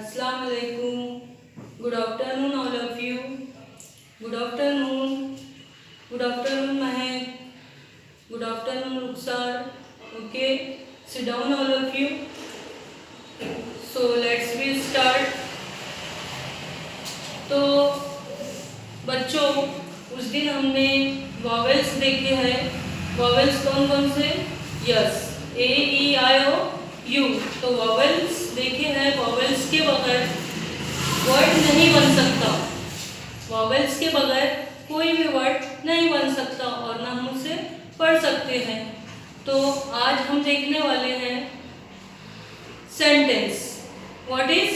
Assalamu alaikum. Good afternoon, all of you. Good afternoon. Good afternoon, Mahek. Good afternoon, Ruksar. Okay, sit down, all of you. So let's we start. तो बच्चों, उस दिन हमने vowels देखे हैं. Vowels कौन कौन से? Yes, A E I O U. तो वॉवेल्स देखे हैं. वॉवेल्स के बगैर वर्ड नहीं बन सकता. वॉवेल्स के बगैर कोई भी वर्ड नहीं बन सकता और ना हम उसे पढ़ सकते हैं. तो आज हम देखने वाले हैं सेंटेंस. What is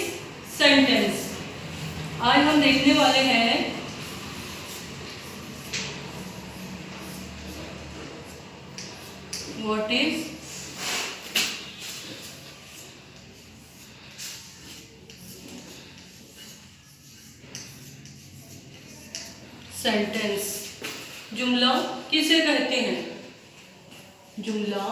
sentence? आज हम देखने वाले हैं व्हाट इज सेंटेंस. जुमला किसे कहते हैं? जुमला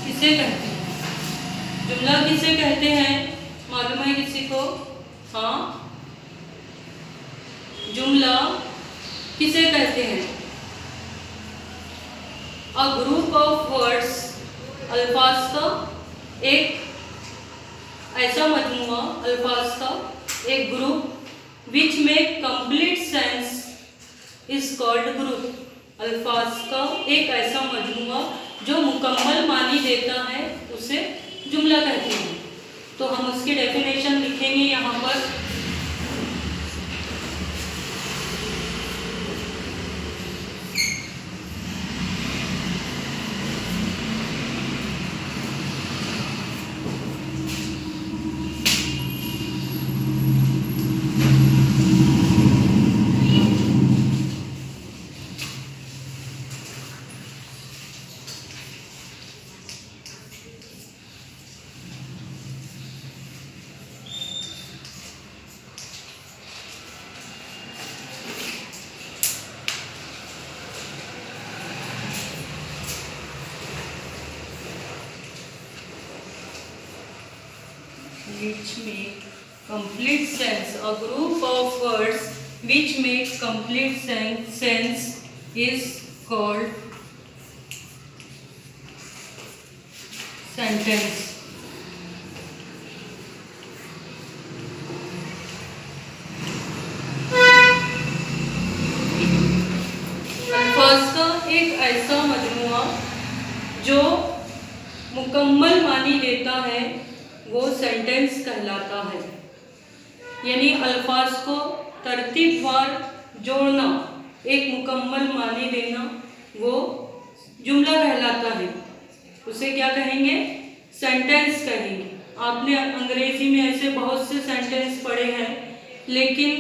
किसे कहते हैं? जुमला किसे कहते हैं? मालूम है किसी को? हाँ, जुमला किसे कहते हैं? अ ग्रुप ऑफ वर्ड्स, अल्फाज का एक ऐसा मजमुआ, अल्फाज का एक ग्रुप विच में complete sense is called group. अल्फाज का एक ऐसा मजमुआ जो मुकम्मल मानी देता है उसे जुमला कहते हैं. तो हम उसकी डेफिनेशन लिखेंगे यहाँ पर. Which make complete sense. A group of words which make complete sense is called sentence. अल्फाज का एक ऐसा मजमुआ जो मुकम्मल मानी देता है वो सेंटेंस कहलाता है. यानी अल्फाज को तरतीबवार जोड़ना, एक मुकम्मल मानी देना, वो जुमला कहलाता है. उसे क्या कहेंगे? सेंटेंस कहेंगे. आपने अंग्रेजी में ऐसे बहुत से सेंटेंस पढ़े हैं, लेकिन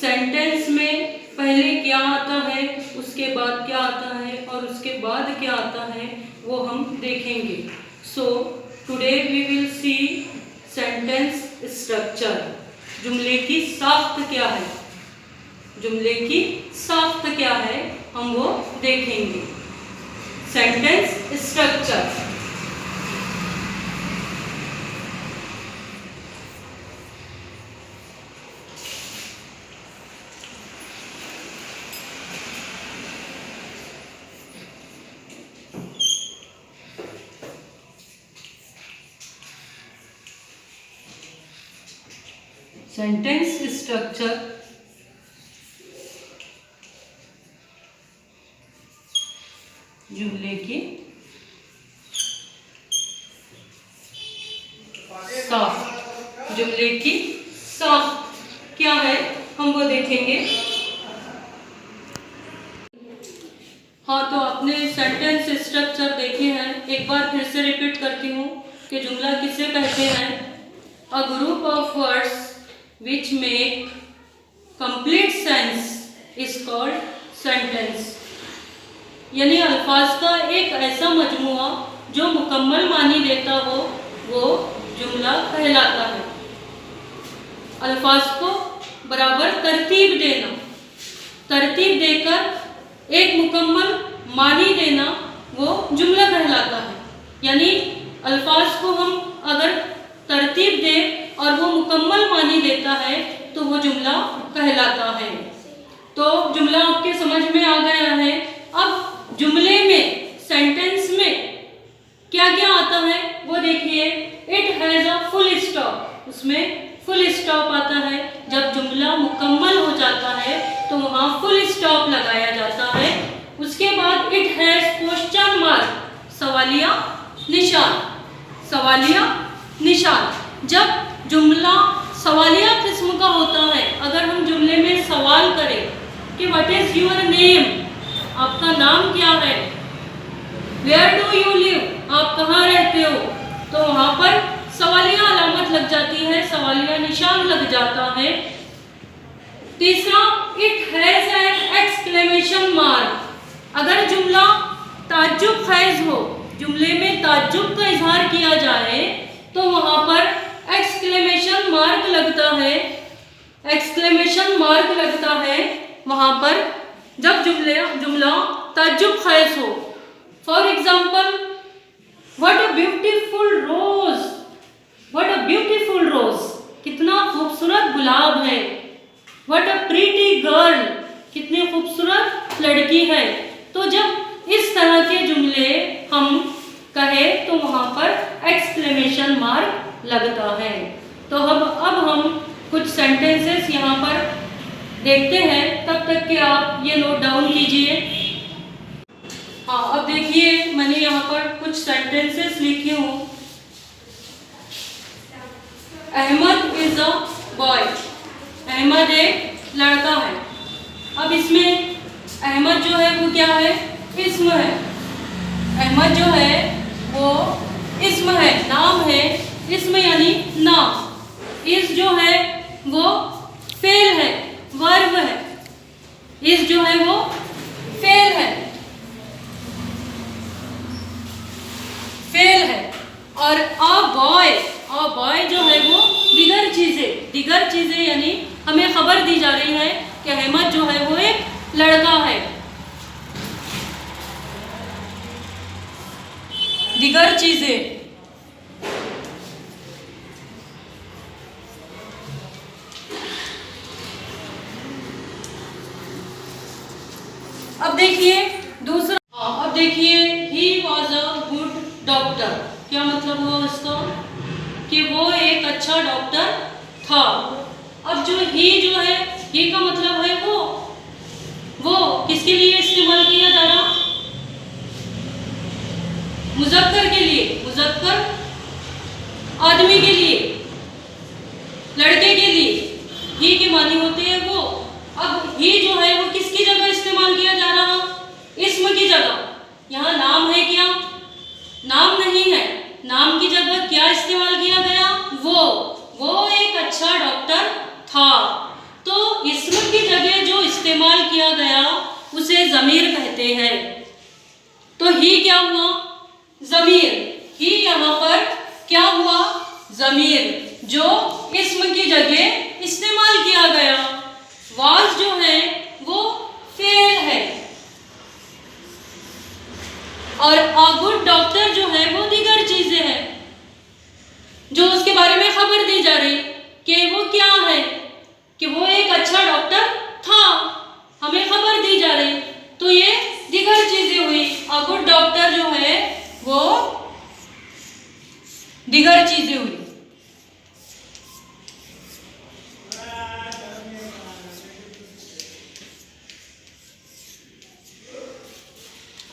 सेंटेंस में पहले क्या आता है, उसके बाद क्या आता है और उसके बाद क्या आता है, वो हम देखेंगे. So today we will see sentence structure. जुमले की साख्त क्या है? जुमले की साख्त क्या है हम वो देखेंगे. Sentence structure. सेंटेंस स्ट्रक्चर जुमले की साख्त. जुमले की साख्त क्या है हम वो देखेंगे. हाँ, तो आपने सेंटेंस स्ट्रक्चर देखे हैं. एक बार फिर से रिपीट करती हूँ कि जुमला किसे कहते हैं. A group of words which make complete sense is called sentence. यानी अल्फाज का एक ऐसा मजमुआ जो मुकम्मल मानी देता हो वो जुमला कहलाता है. अल्फाज को बराबर तरतीब देना, तरतीब देकर एक मुकम्मल मानी देना वो जुमला कहलाता है। यानी अल्फाज को हम अगर तरतीब दें और वो मुकम्मल मानी देता है तो वो जुमला कहलाता है। तो जुमला आपके समझ में आ गया है। अब जुमले में, सेंटेंस में क्या क्या आता है वो देखिए। It has a full stop, उसमें फुल स्टॉप आता है। जब जुमला मुकम्मल हो जाता है तो वहाँ फुल स्टॉप लगाया जाता है। उसके बाद इट हैज़ क्वेश्चन मार्क, सवालिया निशान, सवालिया निशान। जब जुमला सवालिया किस्म का होता है, अगर हम जुमले में सवाल करें कि व्हाट इज योर नेम, आपका नाम क्या है, वेयर डू यू लिव, आप कहाँ रहते हो, तो वहाँ पर सवालिया अलामत लग जाती है, सवालिया निशान लग जाता है। तीसरा, it has an exclamation mark. अगर जुमला ताज्जुब खैज हो, जुमले में ताज्जुब का इजहार किया जाए तो वहाँ पर एक्सक्लेमेशन मार्क लगता है, एक्सक्लेमेशन मार्क लगता है वहाँ पर जब जुमला ताज्जुब खैज हो। For example, what a beautiful rose, what a beautiful rose, कितना खूबसूरत गुलाब है। व्हाट अ प्रीटी गर्ल, कितनी खूबसूरत लड़की है। तो जब इस तरह के जुमले हम कहें तो वहाँ पर एक्सक्लेमेशन मार्क लगता है। तो अब हम कुछ सेंटेंसेस यहाँ पर देखते हैं, तब तक कि आप ये नोट डाउन कीजिए। हाँ, अब देखिए मैंने यहाँ पर कुछ सेंटेंसेस लिखी हूँ। Ahmad is a boy, Ahmad एक लड़का है। अब इसमें अहमद जो है वो क्या है, इस्म है। अहमद जो है वो इस्म है, नाम है। इस्म यानी नाम। इस जो है वो फेल है, वर्ब है। इस जो है वो फेल है, फेल है। और अ बॉय जो है वो दिगर चीजें यानी हमें खबर दी जा रही है कि अहमद जो है वो एक लड़का है। दिगर चीजें, अब देखिए दूसरा। अब देखिए, he was a good doctor. क्या मतलब हुआ इसका, कि वो एक अच्छा डॉक्टर था। अब जो है, ही का मतलब है वो किसके लिए इस्तेमाल किया जा रहा, मुज़क्कर के लिए, मुज़क्कर आदमी के लिए, लड़के के लिए ही के मानी होते हैं वो। अब ही जो है वो किसकी जगह इस्तेमाल किया जा रहा, इस्म की जगह। यहाँ नाम है क्या, नाम नहीं है। नाम की जगह क्या इस्तेमाल किया गया, वो एक अच्छा डॉक्टर था। तो इस्म की जगह जो इस्तेमाल किया गया उसे ज़मीर कहते हैं। तो ही क्या हुआ, ज़मीर। ही यहाँ पर क्या हुआ, ज़मीर, जो इस्म की जगह इस्तेमाल किया गया। वाज जो है वो फेल है, और अ गुड डॉक्टर जो है वो दिगर चीजें हैं, जो उसके बारे में खबर दी जा रही कि वो क्या है, कि वो एक अच्छा डॉक्टर था, हमें खबर दी जा रही। तो ये दिगर चीजें हुई। अ गुड डॉक्टर जो है वो दिगर चीजें हुई।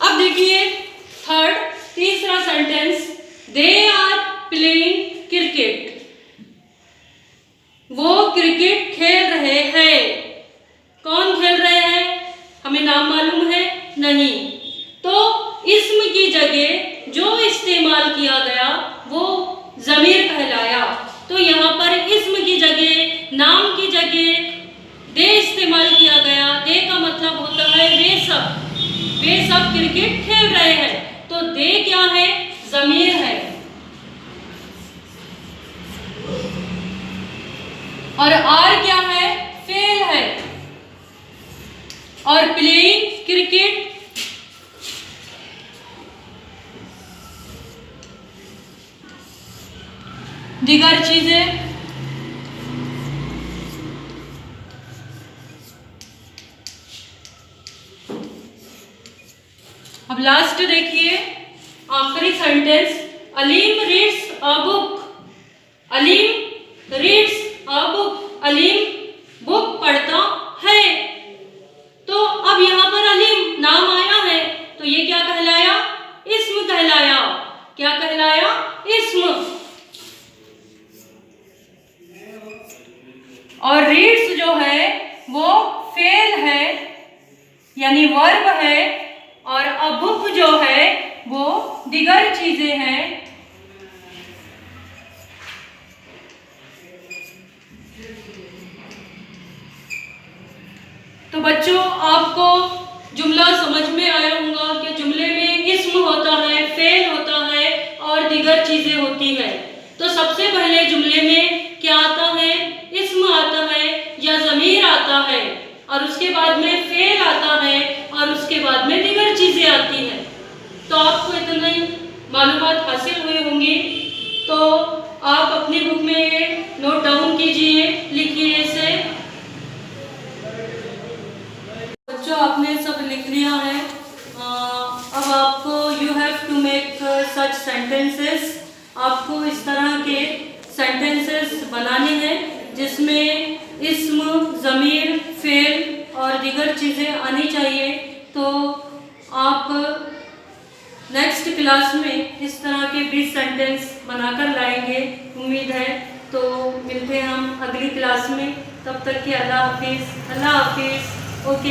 अब देखिए तीसरा sentence, they are playing cricket. वो क्रिकेट खेल रहे हैं। कौन खेल रहे हैं, हमें नाम मालूम है नहीं। तो इस्म की जगह जो इस्तेमाल किया गया वो ज़मीर कहलाया। तो यहाँ पर इस्म की जगह, नाम की जगह दे इस्तेमाल किया गया। दे का मतलब होता है वे सब क्रिकेट खेल रहे हैं। तो दे क्या है, ज़मीर है। और आर क्या है, फेल है। और प्लेइंग क्रिकेट, दीगर चीजें। अब लास्ट देखिए, आखिरी sentence, Aleem reads a book, Aleem reads a book, Aleem book पढ़ता है। तो अब यहाँ पर अलीम नाम आया है, तो ये क्या कहलाया? इस्म कहलाया। क्या कहलाया? इस्म। और रीड्स जो है वो फेल है, यानी वर्ब है, और अ बुक जो है वो दिगर चीजें हैं। तो बच्चों, आपको जुमला समझ में आया होगा कि जुमले में इस्म होता है, फेल होता है और दिगर चीजें होती है। तो सबसे पहले जुमले में क्या आता है? इस्म आता है या ज़मीर आता है, और उसके बाद में फेल आता है, और उसके बाद में दिगर चीजें आती हैं। तो आपको इतनी मालूमात हासिल हुई होंगी, तो आप अपनी बुक में नोट डाउन कीजिए, लिखिए इसे। बच्चों, आपने सब लिख लिया है। अब आपको you have to make such sentences. आपको इस तरह के सेंटेंसेस बनाने हैं जिसमें इस्म, ज़मीर, फेल और दीगर चीज़ें आनी चाहिए। तो आप नेक्स्ट क्लास में इस तरह के 20 सेंटेंस बनाकर लाएंगे, उम्मीद है। तो मिलते हैं हम अगली क्लास में। तब तक के अल्लाह हाफिज़। अल्लाह हाफिज़। ओके।